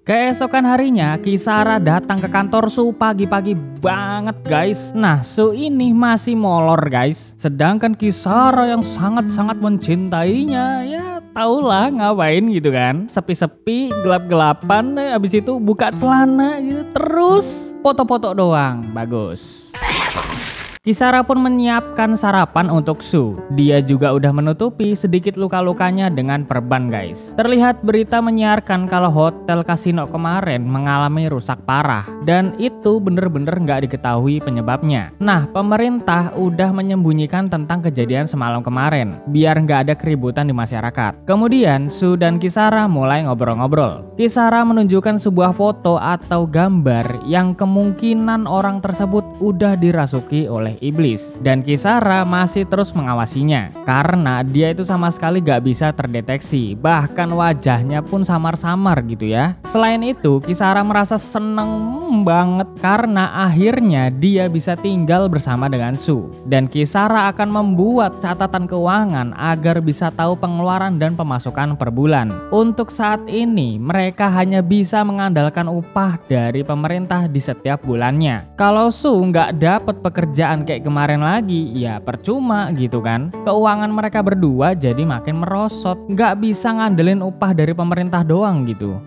Keesokan harinya, Kisara datang ke kantor Su pagi-pagi banget guys. Nah, Su ini masih molor guys. Sedangkan Kisara yang sangat-sangat mencintainya, ya taulah ngapain gitu kan. Sepi-sepi, gelap-gelapan, abis itu buka celana gitu. Terus foto-foto doang, bagus. Kisara pun menyiapkan sarapan untuk Su. Dia juga udah menutupi sedikit luka-lukanya dengan perban guys. Terlihat berita menyiarkan kalau hotel kasino kemarin mengalami rusak parah. Dan itu bener-bener nggak diketahui penyebabnya. Nah, pemerintah udah menyembunyikan tentang kejadian semalam kemarin. Biar nggak ada keributan di masyarakat. Kemudian Su dan Kisara mulai ngobrol-ngobrol. Kisara menunjukkan sebuah foto atau gambar yang kemungkinan orang tersebut udah dirasuki oleh iblis, dan Kisara masih terus mengawasinya karena dia itu sama sekali gak bisa terdeteksi, bahkan wajahnya pun samar-samar gitu ya. Selain itu, Kisara merasa seneng banget karena akhirnya dia bisa tinggal bersama dengan Su, dan Kisara akan membuat catatan keuangan agar bisa tahu pengeluaran dan pemasukan per bulan. Untuk saat ini mereka hanya bisa mengandalkan upah dari pemerintah di setiap bulannya. Kalau Su nggak dapat pekerjaan kayak kemarin lagi, ya percuma gitu kan. Keuangan mereka berdua jadi makin merosot, nggak bisa ngandelin upah dari pemerintah doang gitu.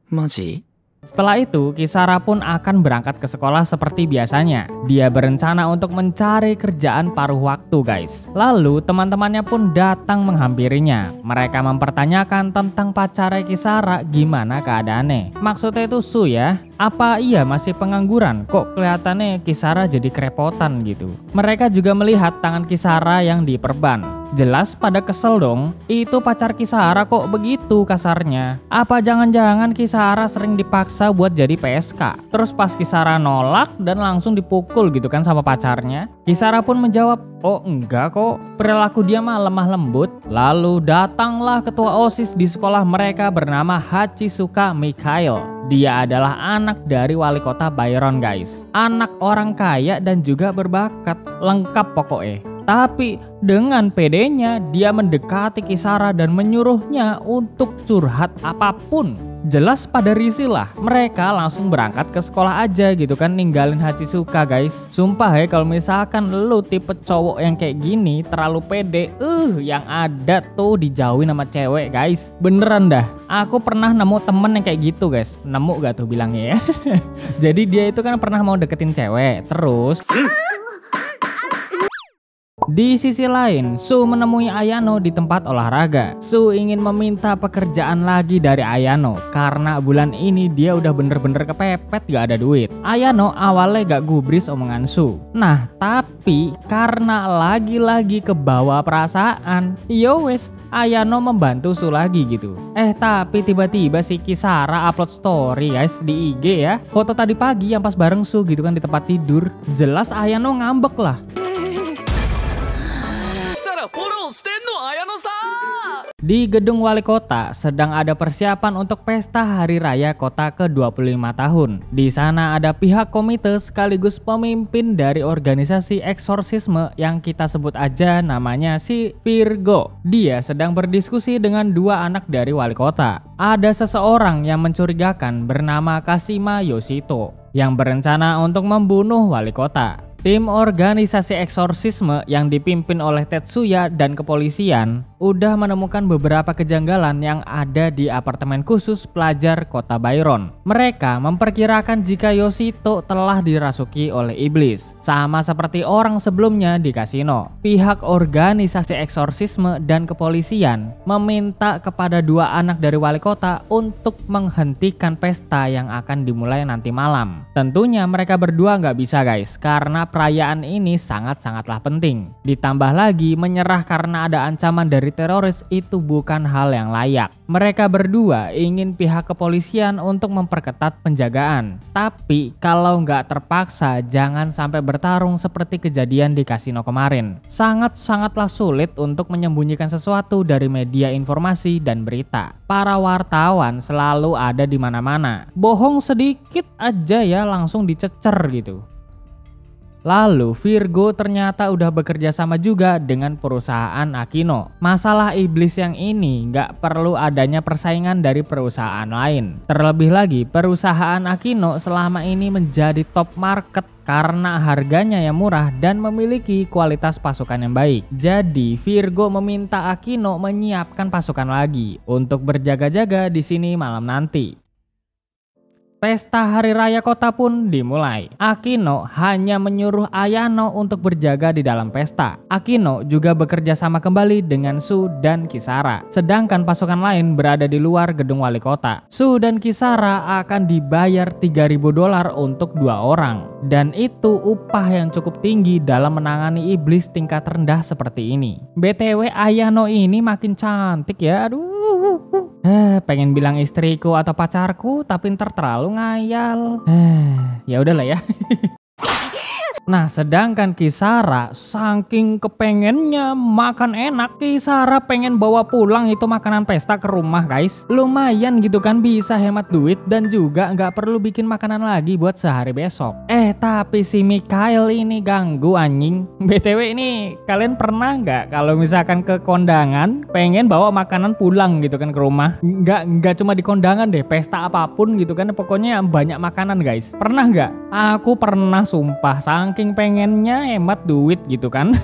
Maji? Setelah itu, Kisara pun akan berangkat ke sekolah seperti biasanya. Dia berencana untuk mencari kerjaan paruh waktu guys. Lalu teman-temannya pun datang menghampirinya. Mereka mempertanyakan tentang pacarnya Kisara, gimana keadaannya. Maksudnya itu Su ya. Apa iya masih pengangguran? Kok kelihatannya Kisara jadi kerepotan gitu. Mereka juga melihat tangan Kisara yang diperban. Jelas pada kesel dong. Itu pacar Kisara kok begitu kasarnya. Apa jangan-jangan Kisara sering dipaksa buat jadi PSK? Terus pas Kisara nolak dan langsung dipukul gitu kan sama pacarnya. Kisara pun menjawab, oh enggak kok, perilaku dia mah lemah lembut. Lalu datanglah ketua OSIS di sekolah mereka bernama Hachisuka Mikhail. Dia adalah anak dari wali kota Byron guys. Anak orang kaya dan juga berbakat, lengkap pokoknya. Tapi dengan pedenya dia mendekati Kisara dan menyuruhnya untuk curhat apapun. Jelas pada risih lah. Mereka langsung berangkat ke sekolah aja gitu kan, ninggalin Hachisuka guys. Sumpah ya, kalau misalkan lu tipe cowok yang kayak gini terlalu pede, yang ada tuh dijauhin sama cewek guys. Beneran dah. Aku pernah nemu temen yang kayak gitu guys. Nemu gak tuh bilangnya ya. Jadi dia itu kan pernah mau deketin cewek. Terus di sisi lain, Su menemui Ayano di tempat olahraga. Su ingin meminta pekerjaan lagi dari Ayano karena bulan ini dia udah bener-bener kepepet gak ada duit. Ayano awalnya gak gubris omongan Su. Nah, tapi karena lagi-lagi kebawa perasaan, yowes, Ayano membantu Su lagi gitu. Tapi tiba-tiba si Kisara upload story guys di IG ya. Foto tadi pagi yang pas bareng Su gitu kan di tempat tidur. Jelas Ayano ngambek lah. Di gedung wali kota sedang ada persiapan untuk pesta hari raya kota ke-25 tahun. Di sana ada pihak komite sekaligus pemimpin dari organisasi eksorsisme yang kita sebut aja namanya si Virgo. Dia sedang berdiskusi dengan dua anak dari wali kota. Ada seseorang yang mencurigakan bernama Kashima Yoshito yang berencana untuk membunuh wali kota. Tim organisasi eksorsisme yang dipimpin oleh Tetsuya dan kepolisian udah menemukan beberapa kejanggalan yang ada di apartemen khusus pelajar kota Byron. Mereka memperkirakan jika Yoshito telah dirasuki oleh iblis, sama seperti orang sebelumnya di kasino. Pihak organisasi eksorsisme dan kepolisian meminta kepada dua anak dari wali kota untuk menghentikan pesta yang akan dimulai nanti malam. Tentunya mereka berdua nggak bisa guys, karena perayaan ini sangat-sangatlah penting. Ditambah lagi menyerah karena ada ancaman dari teroris itu bukan hal yang layak. Mereka berdua ingin pihak kepolisian untuk memperketat penjagaan. Tapi kalau nggak terpaksa jangan sampai bertarung seperti kejadian di kasino kemarin. Sangat-sangatlah sulit untuk menyembunyikan sesuatu dari media informasi dan berita. Para wartawan selalu ada di mana-mana. Bohong sedikit aja ya langsung dicecer gitu. Lalu Virgo ternyata udah bekerja sama juga dengan perusahaan Akino. Masalah iblis yang ini nggak perlu adanya persaingan dari perusahaan lain. Terlebih lagi perusahaan Akino selama ini menjadi top market karena harganya yang murah dan memiliki kualitas pasukan yang baik. Jadi Virgo meminta Akino menyiapkan pasukan lagi untuk berjaga-jaga di sini malam nanti. Pesta hari raya kota pun dimulai. Akino hanya menyuruh Ayano untuk berjaga di dalam pesta. Akino juga bekerja sama kembali dengan Su dan Kisara. Sedangkan pasukan lain berada di luar gedung wali kota. Su dan Kisara akan dibayar $3.000 untuk 2 orang. Dan itu upah yang cukup tinggi dalam menangani iblis tingkat rendah seperti ini. BTW Ayano ini makin cantik ya. Aduh. Pengen bilang istriku atau pacarku tapi ntar terlalu ngayal. Ya udahlah ya. Nah, sedangkan Kisara saking kepengennya makan enak, Kisara pengen bawa pulang itu makanan pesta ke rumah guys. Lumayan gitu kan, bisa hemat duit dan juga nggak perlu bikin makanan lagi buat sehari besok. Tapi si Mikhail ini ganggu anjing. BTW ini kalian pernah nggak kalau misalkan ke kondangan pengen bawa makanan pulang gitu kan ke rumah? Nggak cuma di kondangan deh, pesta apapun gitu kan, pokoknya banyak makanan guys. Pernah nggak? Aku pernah sumpah, saking pengennya hemat duit gitu kan.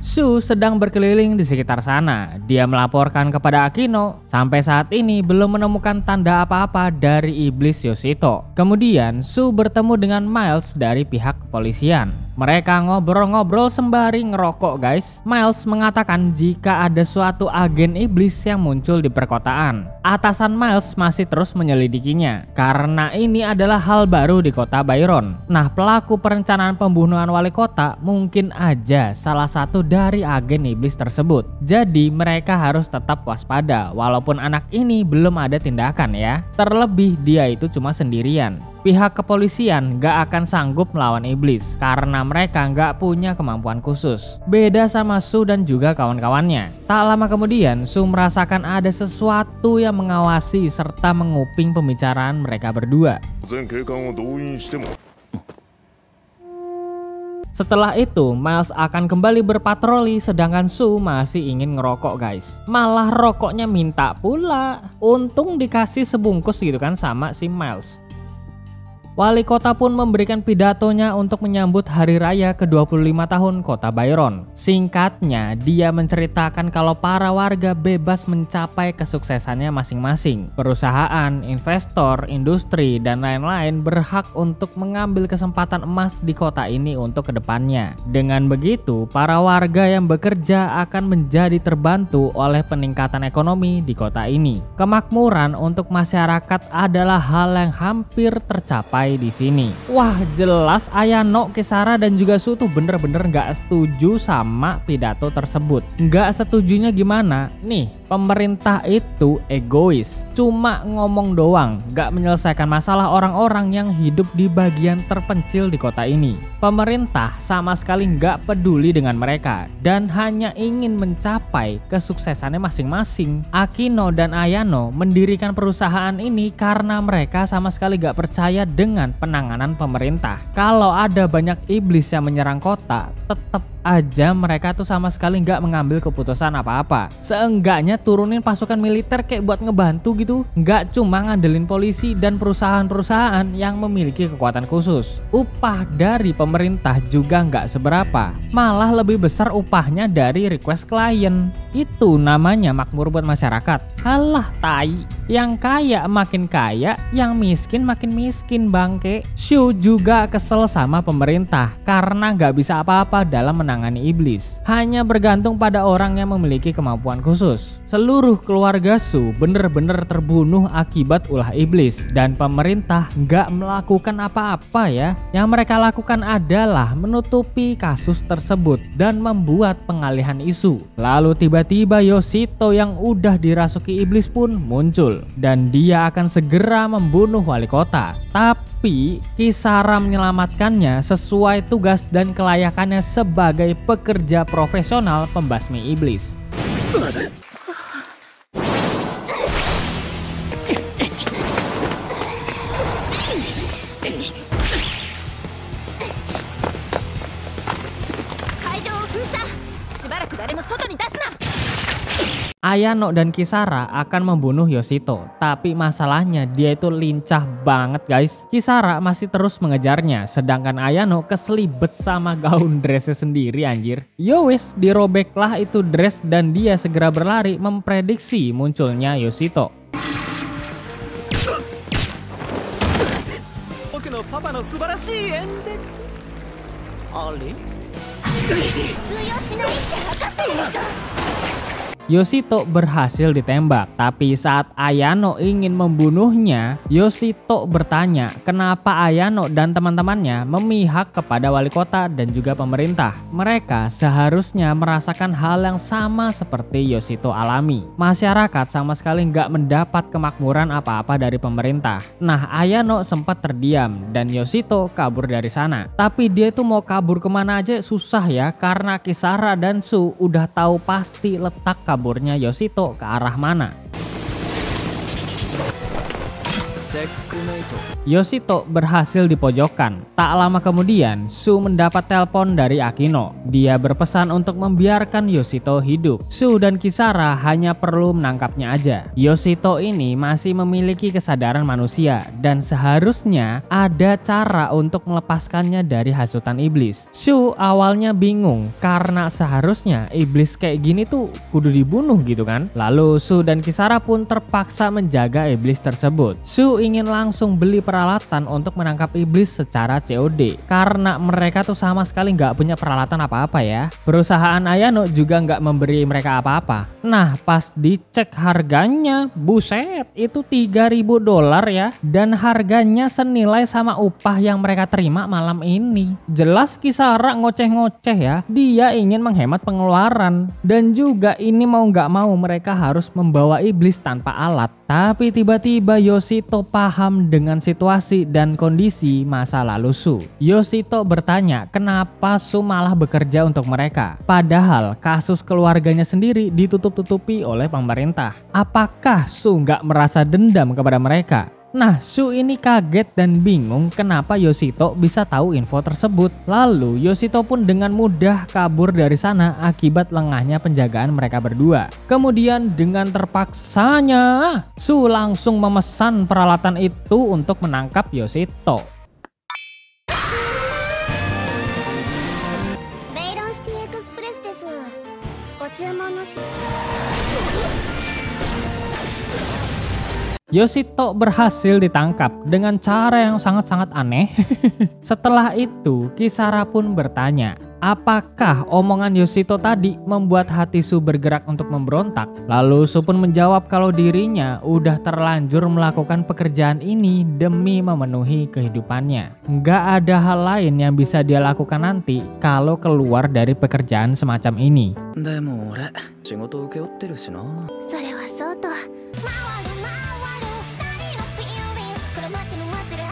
Su sedang berkeliling di sekitar sana. Dia melaporkan kepada Akino. Sampai saat ini belum menemukan tanda apa-apa dari iblis Yoshito. Kemudian Su bertemu dengan Miles dari pihak kepolisian. Mereka ngobrol-ngobrol sembari ngerokok guys. Miles mengatakan jika ada suatu agen iblis yang muncul di perkotaan. Atasan Miles masih terus menyelidikinya karena ini adalah hal baru di kota Byron. Nah, pelaku perencanaan pembunuhan wali kota mungkin aja salah satu dari agen iblis tersebut. Jadi mereka harus tetap waspada walaupun anak ini belum ada tindakan ya. Terlebih dia itu cuma sendirian. Pihak kepolisian gak akan sanggup melawan iblis karena mereka gak punya kemampuan khusus. Beda sama Su dan juga kawan-kawannya. Tak lama kemudian Su merasakan ada sesuatu yang mengawasi serta menguping pembicaraan mereka berdua. Setelah itu, Miles akan kembali berpatroli sedangkan Su masih ingin ngerokok guys. Malah rokoknya minta pula. Untung dikasih sebungkus gitu kan sama si Miles. Wali kota pun memberikan pidatonya untuk menyambut hari raya ke-25 tahun kota Byron. Singkatnya, dia menceritakan kalau para warga bebas mencapai kesuksesannya masing-masing. Perusahaan, investor, industri, dan lain-lain berhak untuk mengambil kesempatan emas di kota ini untuk kedepannya. Dengan begitu, para warga yang bekerja akan menjadi terbantu oleh peningkatan ekonomi di kota ini. Kemakmuran untuk masyarakat adalah hal yang hampir tercapai di sini. Wah, jelas Ayano, Kisara dan juga Su tuh bener-bener nggak setuju sama pidato tersebut. Nggak setujunya gimana? Nih, pemerintah itu egois, cuma ngomong doang, nggak menyelesaikan masalah orang-orang yang hidup di bagian terpencil di kota ini. Pemerintah sama sekali nggak peduli dengan mereka dan hanya ingin mencapai kesuksesannya masing-masing. Akino dan Ayano mendirikan perusahaan ini karena mereka sama sekali nggak percaya dengan penanganan pemerintah. Kalau ada banyak iblis yang menyerang kota, tetap aja mereka tuh sama sekali nggak mengambil keputusan apa-apa. Seenggaknya turunin pasukan militer kayak buat ngebantu gitu. Nggak cuma ngandelin polisi dan perusahaan-perusahaan yang memiliki kekuatan khusus. Upah dari pemerintah juga nggak seberapa. Malah lebih besar upahnya dari request klien. Itu namanya makmur buat masyarakat. Halah tai. Yang kaya makin kaya, yang miskin makin miskin bangke. Shu juga kesel sama pemerintah karena nggak bisa apa-apa dalam menangani iblis. Hanya bergantung pada orang yang memiliki kemampuan khusus. Seluruh keluarga Su bener-bener terbunuh akibat ulah iblis dan pemerintah nggak melakukan apa-apa ya. Yang mereka lakukan adalah menutupi kasus tersebut dan membuat pengalihan isu. Lalu tiba-tiba Yoshito yang udah dirasuki iblis pun muncul dan dia akan segera membunuh wali kota. Tapi Kisara menyelamatkannya sesuai tugas dan kelayakannya sebagai pekerja profesional pembasmi iblis. Ayano dan Kisara akan membunuh Yoshito. Tapi masalahnya dia itu lincah banget guys. Kisara masih terus mengejarnya, sedangkan Ayano keselibet sama gaun dressnya sendiri anjir. Yowes, dirobeklah itu dress dan dia segera berlari memprediksi munculnya Yoshito. Yoshito berhasil ditembak, tapi saat Ayano ingin membunuhnya, Yoshito bertanya kenapa Ayano dan teman-temannya memihak kepada wali kota dan juga pemerintah. Mereka seharusnya merasakan hal yang sama seperti Yoshito alami. Masyarakat sama sekali nggak mendapat kemakmuran apa-apa dari pemerintah. Nah, Ayano sempat terdiam dan Yoshito kabur dari sana. Tapi dia tuh mau kabur kemana aja susah ya, karena Kisara dan Su udah tahu pasti letak kaburnya Yoshito ke arah mana. Yoshito berhasil dipojokkan. Tak lama kemudian, Su mendapat telepon dari Akino. Dia berpesan untuk membiarkan Yoshito hidup. Su dan Kisara hanya perlu menangkapnya aja. Yoshito ini masih memiliki kesadaran manusia dan seharusnya ada cara untuk melepaskannya dari hasutan iblis. Su awalnya bingung karena seharusnya iblis kayak gini tuh kudu dibunuh gitu kan. Lalu Su dan Kisara pun terpaksa menjaga iblis tersebut. Su ingin langsung beli peralatan untuk menangkap iblis secara COD karena mereka tuh sama sekali nggak punya peralatan apa-apa ya. Perusahaan Ayano juga nggak memberi mereka apa-apa. Nah, pas dicek harganya, buset, itu $3.000 ya, dan harganya senilai sama upah yang mereka terima malam ini. Jelas Kisara ngoceh-ngoceh ya, dia ingin menghemat pengeluaran, dan juga ini mau nggak mau mereka harus membawa iblis tanpa alat. Tapi tiba-tiba Yoshito paham dengan situasi dan kondisi masa lalu Su. Yoshito bertanya kenapa Su malah bekerja untuk mereka. Padahal kasus keluarganya sendiri ditutup-tutupi oleh pemerintah. Apakah Su nggak merasa dendam kepada mereka? Nah, Su ini kaget dan bingung kenapa Yoshito bisa tahu info tersebut. Lalu Yoshito pun dengan mudah kabur dari sana akibat lengahnya penjagaan mereka berdua. Kemudian dengan terpaksanya, Su langsung memesan peralatan itu untuk menangkap Yoshito. Yoshito berhasil ditangkap dengan cara yang sangat-sangat aneh. Setelah itu, Kisara pun bertanya, apakah omongan Yoshito tadi membuat hati Su bergerak untuk memberontak? Lalu Su pun menjawab kalau dirinya udah terlanjur melakukan pekerjaan ini demi memenuhi kehidupannya. Nggak ada hal lain yang bisa dia lakukan nanti kalau keluar dari pekerjaan semacam ini.